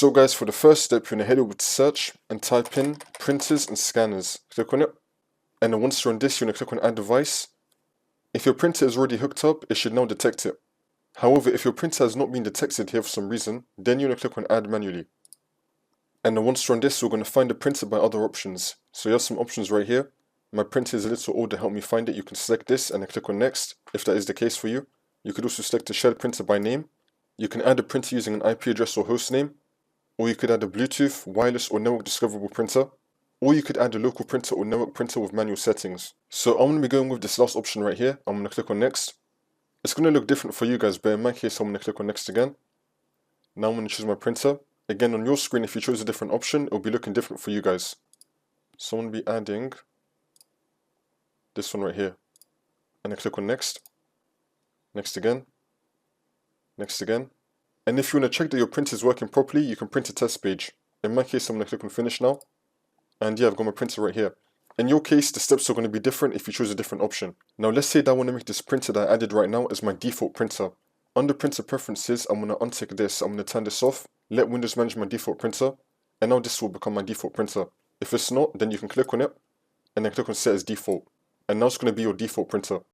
So guys, for the first step, you're going to head over to search and type in printers and scanners. Click on it. And then once you're on this, you're going to click on add device. If your printer is already hooked up, it should now detect it. However, if your printer has not been detected here for some reason, then you're going to click on add manually. And then once you're on this, we're going to find the printer by other options. So you have some options right here. My printer is a little old to help me find it. You can select this and then click on next, if that is the case for you. You could also select the shared printer by name. You can add a printer using an IP address or host name. Or you could add a Bluetooth, wireless or network discoverable printer. Or you could add a local printer or network printer with manual settings. So I'm going to be going with this last option right here. I'm going to click on next. It's going to look different for you guys, but in my case I'm going to click on next again. Now I'm going to choose my printer. Again, on your screen, if you chose a different option, it will be looking different for you guys. So I'm going to be adding this one right here. And I click on next. Next again. Next again. And if you want to check that your printer is working properly, you can print a test page. In my case, I'm going to click on finish now. And yeah, I've got my printer right here. In your case, the steps are going to be different if you choose a different option. Now let's say that I want to make this printer that I added right now as my default printer. Under printer preferences, I'm going to untick this. I'm going to turn this off. Let Windows manage my default printer. And now this will become my default printer. If it's not, then you can click on it. And then click on set as default. And now it's going to be your default printer.